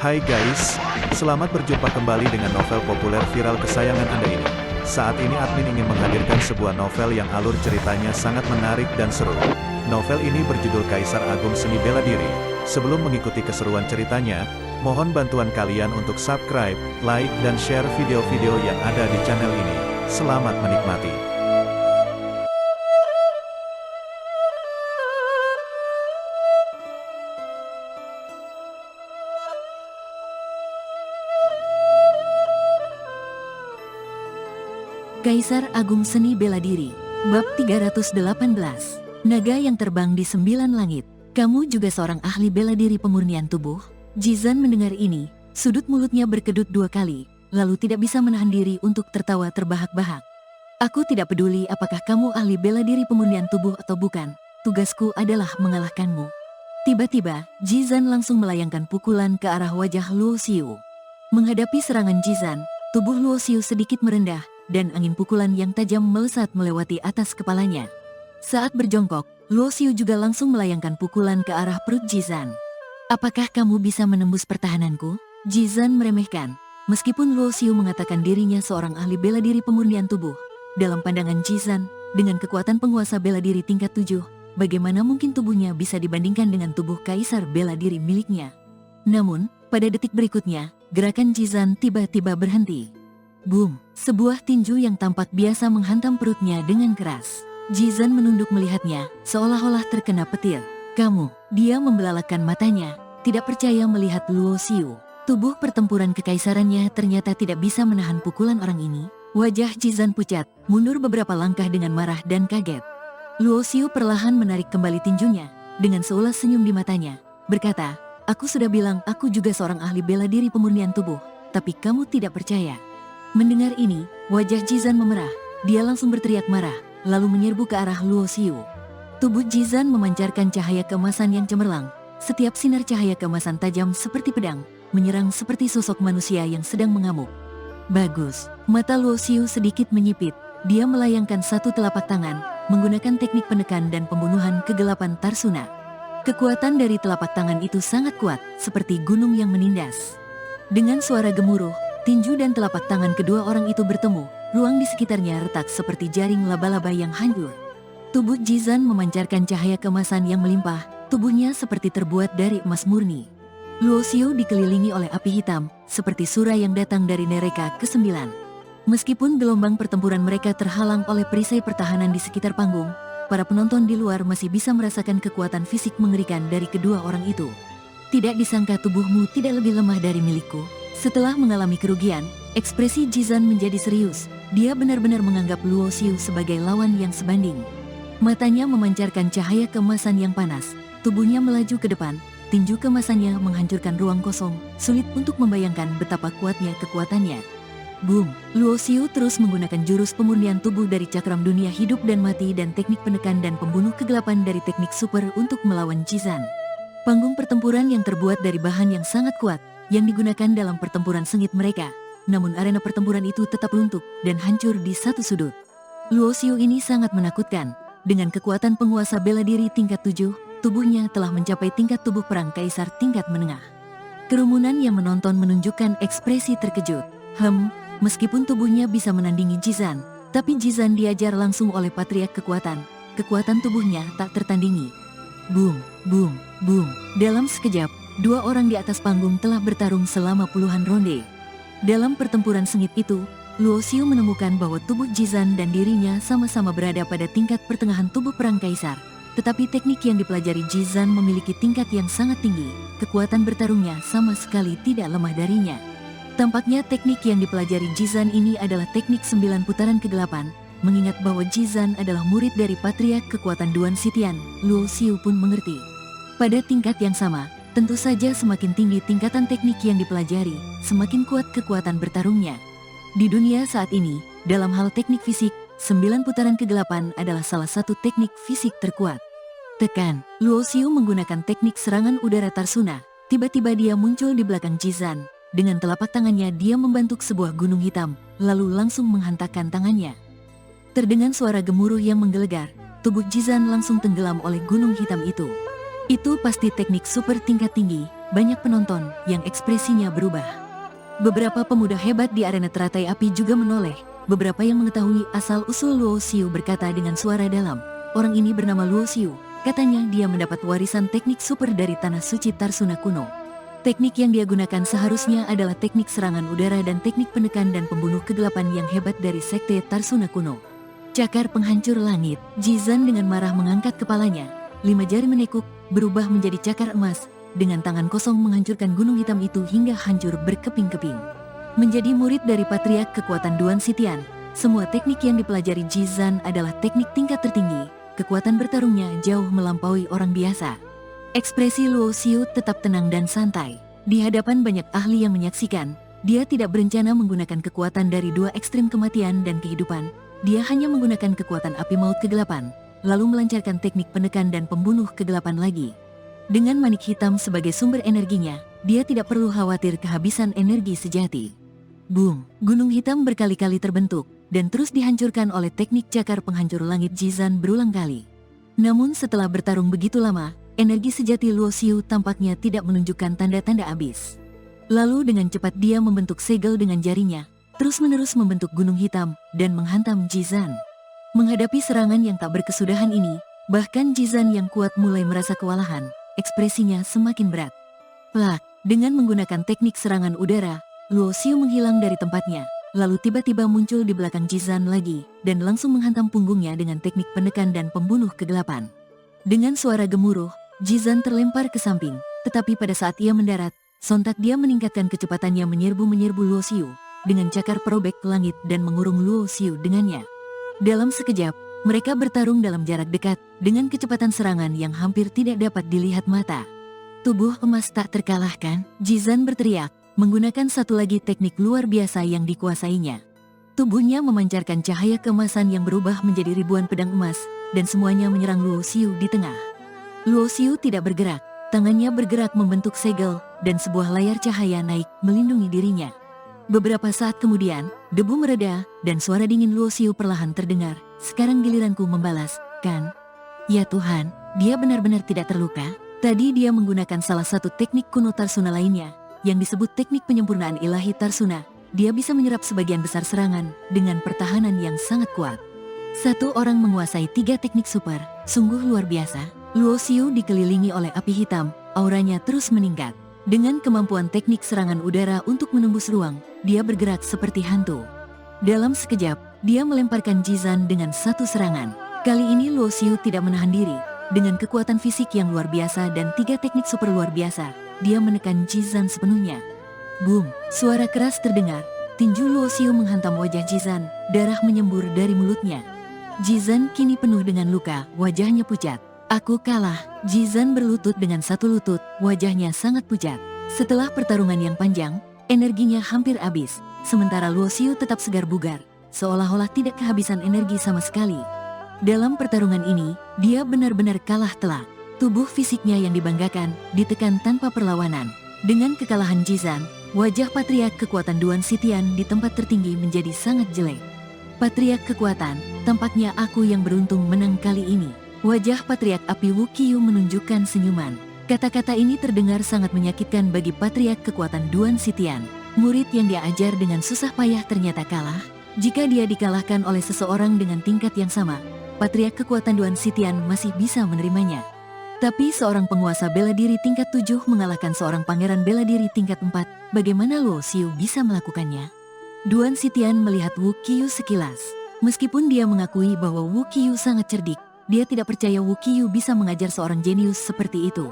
Hai guys, selamat berjumpa kembali dengan novel populer viral kesayangan Anda ini. Saat ini admin ingin menghadirkan sebuah novel yang alur ceritanya sangat menarik dan seru. Novel ini berjudul Kaisar Agung Seni Bela Diri. Sebelum mengikuti keseruan ceritanya, mohon bantuan kalian untuk subscribe, like, dan share video-video yang ada di channel ini. Selamat menikmati. Kaisar Agung Seni Bela Diri, Bab 318, Naga yang terbang di 9 langit. Kamu juga seorang ahli bela diri pemurnian tubuh? Jizan mendengar ini, sudut mulutnya berkedut 2 kali, lalu tidak bisa menahan diri untuk tertawa terbahak-bahak. Aku tidak peduli apakah kamu ahli bela diri pemurnian tubuh atau bukan, tugasku adalah mengalahkanmu. Tiba-tiba, Jizan langsung melayangkan pukulan ke arah wajah Luo Xiu. Menghadapi serangan Jizan, tubuh Luo Xiu sedikit merendah, dan angin pukulan yang tajam melesat melewati atas kepalanya. Saat berjongkok, Luo Xiu juga langsung melayangkan pukulan ke arah perut Jizan. Apakah kamu bisa menembus pertahananku? Jizan meremehkan. Meskipun Luo Xiu mengatakan dirinya seorang ahli bela diri pemurnian tubuh, dalam pandangan Jizan, dengan kekuatan penguasa bela diri tingkat 7, bagaimana mungkin tubuhnya bisa dibandingkan dengan tubuh kaisar bela diri miliknya? Namun, pada detik berikutnya, gerakan Jizan tiba-tiba berhenti. Boom! Sebuah tinju yang tampak biasa menghantam perutnya dengan keras. Jizan menunduk melihatnya, seolah-olah terkena petir. Kamu, dia membelalakan matanya, tidak percaya melihat Luo Xiu. Tubuh pertempuran kekaisarannya ternyata tidak bisa menahan pukulan orang ini. Wajah Jizan pucat, mundur beberapa langkah dengan marah dan kaget. Luo Xiu perlahan menarik kembali tinjunya, dengan seulas senyum di matanya, berkata, aku sudah bilang aku juga seorang ahli bela diri pemurnian tubuh, tapi kamu tidak percaya. Mendengar ini, wajah Jizan memerah. Dia langsung berteriak marah, lalu menyerbu ke arah Luo Xiu. Tubuh Jizan memancarkan cahaya keemasan yang cemerlang. Setiap sinar cahaya keemasan tajam seperti pedang, menyerang seperti sosok manusia yang sedang mengamuk. Bagus. Mata Luo Xiu sedikit menyipit. Dia melayangkan satu telapak tangan, menggunakan teknik penekan dan pembunuhan kegelapan Tarsuna. Kekuatan dari telapak tangan itu sangat kuat, seperti gunung yang menindas. Dengan suara gemuruh, tinju dan telapak tangan kedua orang itu bertemu, ruang di sekitarnya retak seperti jaring laba-laba yang hancur. Tubuh Jizan memancarkan cahaya keemasan yang melimpah, tubuhnya seperti terbuat dari emas murni. Luo Xiu dikelilingi oleh api hitam, seperti surah yang datang dari neraka ke-9. Meskipun gelombang pertempuran mereka terhalang oleh perisai pertahanan di sekitar panggung, para penonton di luar masih bisa merasakan kekuatan fisik mengerikan dari kedua orang itu. Tidak disangka tubuhmu tidak lebih lemah dari milikku. Setelah mengalami kerugian, ekspresi Jizan menjadi serius. Dia benar-benar menganggap Luo Xiu sebagai lawan yang sebanding. Matanya memancarkan cahaya keemasan yang panas. Tubuhnya melaju ke depan. Tinju keemasannya menghancurkan ruang kosong. Sulit untuk membayangkan betapa kuatnya kekuatannya. Boom! Luo Xiu terus menggunakan jurus pemurnian tubuh dari cakram dunia hidup dan mati dan teknik penekan dan pembunuh kegelapan dari teknik super untuk melawan Jizan. Panggung pertempuran yang terbuat dari bahan yang sangat kuat, yang digunakan dalam pertempuran sengit mereka. Namun arena pertempuran itu tetap runtuh dan hancur di satu sudut. Luo Xiu ini sangat menakutkan. Dengan kekuatan penguasa bela diri tingkat 7, tubuhnya telah mencapai tingkat tubuh perang kaisar tingkat menengah. Kerumunan yang menonton menunjukkan ekspresi terkejut. Meskipun tubuhnya bisa menandingi Jizan, tapi Jizan diajar langsung oleh patriark kekuatan. Kekuatan tubuhnya tak tertandingi. Boom, boom, boom. Dalam sekejap, 2 orang di atas panggung telah bertarung selama puluhan ronde. Dalam pertempuran sengit itu, Luo Xiu menemukan bahwa tubuh Jizan dan dirinya sama-sama berada pada tingkat pertengahan tubuh perang kaisar. Tetapi teknik yang dipelajari Jizan memiliki tingkat yang sangat tinggi. Kekuatan bertarungnya sama sekali tidak lemah darinya. Tampaknya teknik yang dipelajari Jizan ini adalah teknik 9 putaran kegelapan. Mengingat bahwa Jizan adalah murid dari patriark kekuatan Duan Xitian, Luo Xiu pun mengerti. Pada tingkat yang sama, tentu saja semakin tinggi tingkatan teknik yang dipelajari, semakin kuat kekuatan bertarungnya. Di dunia saat ini, dalam hal teknik fisik, 9 putaran kegelapan adalah salah satu teknik fisik terkuat. Tekan, Luo Xiu menggunakan teknik serangan udara Tarsuna. Tiba-tiba dia muncul di belakang Jizan. Dengan telapak tangannya dia membentuk sebuah gunung hitam, lalu langsung menghantakkan tangannya. Terdengar suara gemuruh yang menggelegar, tubuh Jizan langsung tenggelam oleh gunung hitam itu. Itu pasti teknik super tingkat tinggi, banyak penonton yang ekspresinya berubah. Beberapa pemuda hebat di arena teratai api juga menoleh. Beberapa yang mengetahui asal-usul Luo Xiu berkata dengan suara dalam, "Orang ini bernama Luo Xiu. Katanya dia mendapat warisan teknik super dari Tanah Suci Tarsuna kuno. Teknik yang dia gunakan seharusnya adalah teknik serangan udara dan teknik penekan dan pembunuh kegelapan yang hebat dari Sekte Tarsuna kuno." Cakar penghancur langit, Jizan dengan marah mengangkat kepalanya. 5 jari menekuk, berubah menjadi cakar emas. Dengan tangan kosong menghancurkan gunung hitam itu hingga hancur berkeping-keping. Menjadi murid dari Patriark Kekuatan Duan Sitian, semua teknik yang dipelajari Jizan adalah teknik tingkat tertinggi. Kekuatan bertarungnya jauh melampaui orang biasa. Ekspresi Luo Xiu tetap tenang dan santai. Di hadapan banyak ahli yang menyaksikan, dia tidak berencana menggunakan kekuatan dari 2 ekstrim kematian dan kehidupan. Dia hanya menggunakan kekuatan api maut kegelapan, lalu melancarkan teknik penekan dan pembunuh kegelapan lagi. Dengan manik hitam sebagai sumber energinya, dia tidak perlu khawatir kehabisan energi sejati. Boom! Gunung hitam berkali-kali terbentuk, dan terus dihancurkan oleh teknik cakar penghancur langit Jizan berulang kali. Namun setelah bertarung begitu lama, energi sejati Luo Xiu tampaknya tidak menunjukkan tanda-tanda habis. Lalu dengan cepat dia membentuk segel dengan jarinya, terus-menerus membentuk gunung hitam, dan menghantam Jizan. Menghadapi serangan yang tak berkesudahan ini, bahkan Jizan yang kuat mulai merasa kewalahan, ekspresinya semakin berat. Plak! Dengan menggunakan teknik serangan udara, Luo Xiu menghilang dari tempatnya, lalu tiba-tiba muncul di belakang Jizan lagi, dan langsung menghantam punggungnya dengan teknik penekan dan pembunuh kegelapan. Dengan suara gemuruh, Jizan terlempar ke samping, tetapi pada saat ia mendarat, sontak dia meningkatkan kecepatannya menyerbu Luo Xiu, dengan cakar perobek langit dan mengurung Luo Xiu dengannya. Dalam sekejap, mereka bertarung dalam jarak dekat, dengan kecepatan serangan yang hampir tidak dapat dilihat mata. Tubuh emas tak terkalahkan, Jizan berteriak, menggunakan satu lagi teknik luar biasa yang dikuasainya. Tubuhnya memancarkan cahaya keemasan yang berubah menjadi ribuan pedang emas, dan semuanya menyerang Luo Xiu di tengah. Luo Xiu tidak bergerak, tangannya bergerak membentuk segel, dan sebuah layar cahaya naik melindungi dirinya. Beberapa saat kemudian, debu mereda, dan suara dingin Luo Xiu perlahan terdengar. "Sekarang giliranku membalas, kan?" Ya Tuhan, dia benar-benar tidak terluka. Tadi dia menggunakan salah satu teknik kuno Tarsuna lainnya, yang disebut teknik penyempurnaan ilahi Tarsuna. Dia bisa menyerap sebagian besar serangan, dengan pertahanan yang sangat kuat. Satu orang menguasai 3 teknik super, sungguh luar biasa. Luo Xiu dikelilingi oleh api hitam, auranya terus meningkat. Dengan kemampuan teknik serangan udara untuk menembus ruang, dia bergerak seperti hantu. Dalam sekejap, dia melemparkan Jizan dengan satu serangan. Kali ini Luo Xiu tidak menahan diri. Dengan kekuatan fisik yang luar biasa dan 3 teknik super luar biasa, dia menekan Jizan sepenuhnya. Boom! Suara keras terdengar. Tinju Luo Xiu menghantam wajah Jizan, darah menyembur dari mulutnya. Jizan kini penuh dengan luka, wajahnya pucat. "Aku kalah." Jizan berlutut dengan satu lutut, wajahnya sangat pucat. Setelah pertarungan yang panjang, energinya hampir habis, sementara Luo Xiu tetap segar bugar, seolah-olah tidak kehabisan energi sama sekali. Dalam pertarungan ini, dia benar-benar kalah telak. Tubuh fisiknya yang dibanggakan, ditekan tanpa perlawanan. Dengan kekalahan Jizan, wajah Patriark Kekuatan Duan Sitian di tempat tertinggi menjadi sangat jelek. "Patriark Kekuatan, tampaknya aku yang beruntung menang kali ini." Wajah Patriark Api Wu Qiyu menunjukkan senyuman. Kata-kata ini terdengar sangat menyakitkan bagi Patriark Kekuatan Duan Sitian. Murid yang dia ajar dengan susah payah ternyata kalah. Jika dia dikalahkan oleh seseorang dengan tingkat yang sama, Patriark Kekuatan Duan Sitian masih bisa menerimanya. Tapi seorang penguasa bela diri tingkat 7 mengalahkan seorang pangeran bela diri tingkat 4, bagaimana Luo Xiu bisa melakukannya? Duan Sitian melihat Wu Qiyu sekilas. Meskipun dia mengakui bahwa Wu Qiyu sangat cerdik, dia tidak percaya Wu Qiyu bisa mengajar seorang jenius seperti itu.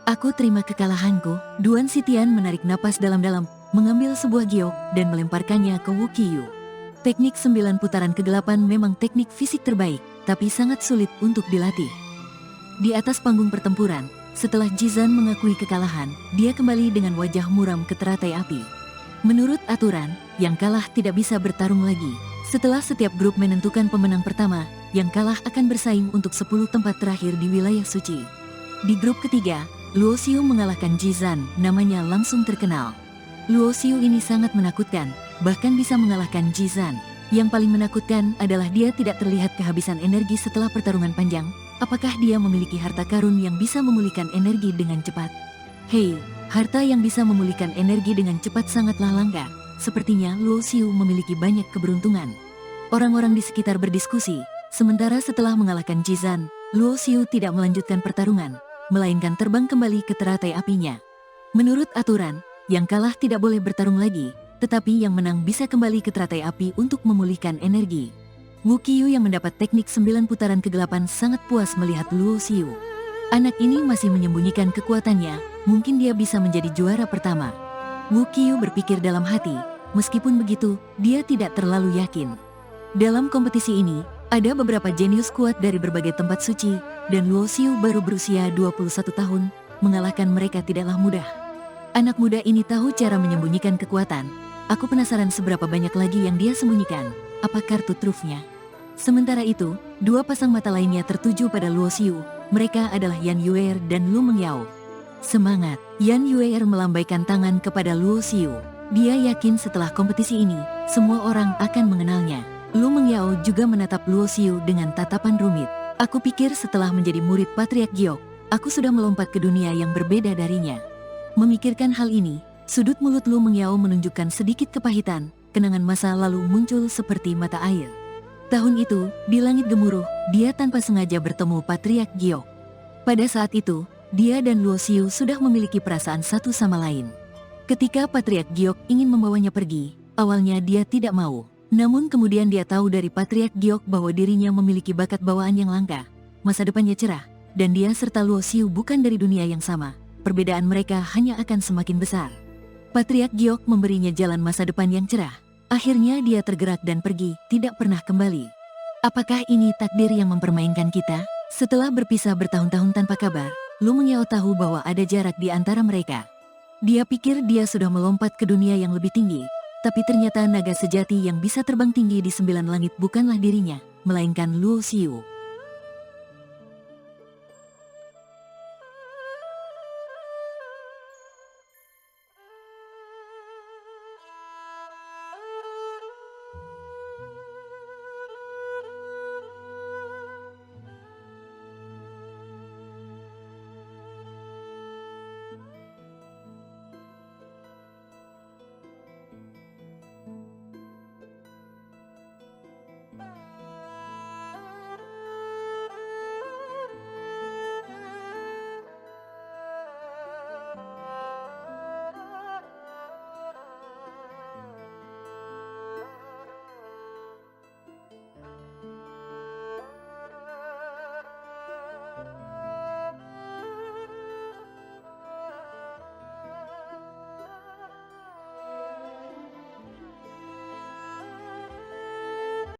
"Aku terima kekalahanku." Duan Sitian menarik napas dalam-dalam, mengambil sebuah giok, dan melemparkannya ke Wu Qiyu. Teknik 9 putaran kegelapan memang teknik fisik terbaik, tapi sangat sulit untuk dilatih. Di atas panggung pertempuran, setelah Jizan mengakui kekalahan, dia kembali dengan wajah muram ke teratai api. Menurut aturan, yang kalah tidak bisa bertarung lagi. Setelah setiap grup menentukan pemenang pertama, yang kalah akan bersaing untuk 10 tempat terakhir di wilayah suci. Di grup ketiga, Luo Xiu mengalahkan Jizan, namanya langsung terkenal. Luo Xiu ini sangat menakutkan, bahkan bisa mengalahkan Jizan. Yang paling menakutkan adalah dia tidak terlihat kehabisan energi setelah pertarungan panjang. Apakah dia memiliki harta karun yang bisa memulihkan energi dengan cepat? "Hei, Harta yang bisa memulihkan energi dengan cepat sangatlah langka. Sepertinya Luo Xiu memiliki banyak keberuntungan. Orang-orang di sekitar berdiskusi, sementara setelah mengalahkan Jizan, Luo Xiu tidak melanjutkan pertarungan, melainkan terbang kembali ke teratai apinya. Menurut aturan, yang kalah tidak boleh bertarung lagi, tetapi yang menang bisa kembali ke teratai api untuk memulihkan energi. Wu Qiyu yang mendapat teknik 9 putaran kegelapan sangat puas melihat Luo Xiu. Anak ini masih menyembunyikan kekuatannya, mungkin dia bisa menjadi juara pertama. Wu Qiyu berpikir dalam hati, meskipun begitu, dia tidak terlalu yakin. Dalam kompetisi ini, ada beberapa jenius kuat dari berbagai tempat suci, dan Luo Xiu baru berusia 21 tahun, mengalahkan mereka tidaklah mudah. Anak muda ini tahu cara menyembunyikan kekuatan. Aku penasaran seberapa banyak lagi yang dia sembunyikan, apa kartu trufnya. Sementara itu, dua pasang mata lainnya tertuju pada Luo Xiu, mereka adalah Yan Yuer dan Lu Mengyao. Semangat, Yan Yuer melambaikan tangan kepada Luo Xiu. Dia yakin setelah kompetisi ini, semua orang akan mengenalnya. Lu Mengyao juga menatap Luo Xiu dengan tatapan rumit. Aku pikir setelah menjadi murid Patriark Giok, aku sudah melompat ke dunia yang berbeda darinya. Memikirkan hal ini, sudut mulut Lu Mengyao menunjukkan sedikit kepahitan, kenangan masa lalu muncul seperti mata air. Tahun itu, di langit gemuruh, dia tanpa sengaja bertemu Patriark Giok. Pada saat itu, dia dan Luo Xiu sudah memiliki perasaan satu sama lain. Ketika Patriark Giok ingin membawanya pergi, awalnya dia tidak mau. Namun kemudian dia tahu dari Patriark Giok bahwa dirinya memiliki bakat bawaan yang langka, masa depannya cerah, dan dia serta Luo Xiu bukan dari dunia yang sama. Perbedaan mereka hanya akan semakin besar. Patriark Giok memberinya jalan masa depan yang cerah. Akhirnya dia tergerak dan pergi, tidak pernah kembali. Apakah ini takdir yang mempermainkan kita? Setelah berpisah bertahun-tahun tanpa kabar, Lu Mengyao tahu bahwa ada jarak di antara mereka. Dia pikir dia sudah melompat ke dunia yang lebih tinggi, tapi ternyata naga sejati yang bisa terbang tinggi di 9 langit bukanlah dirinya, melainkan Luo Xiu.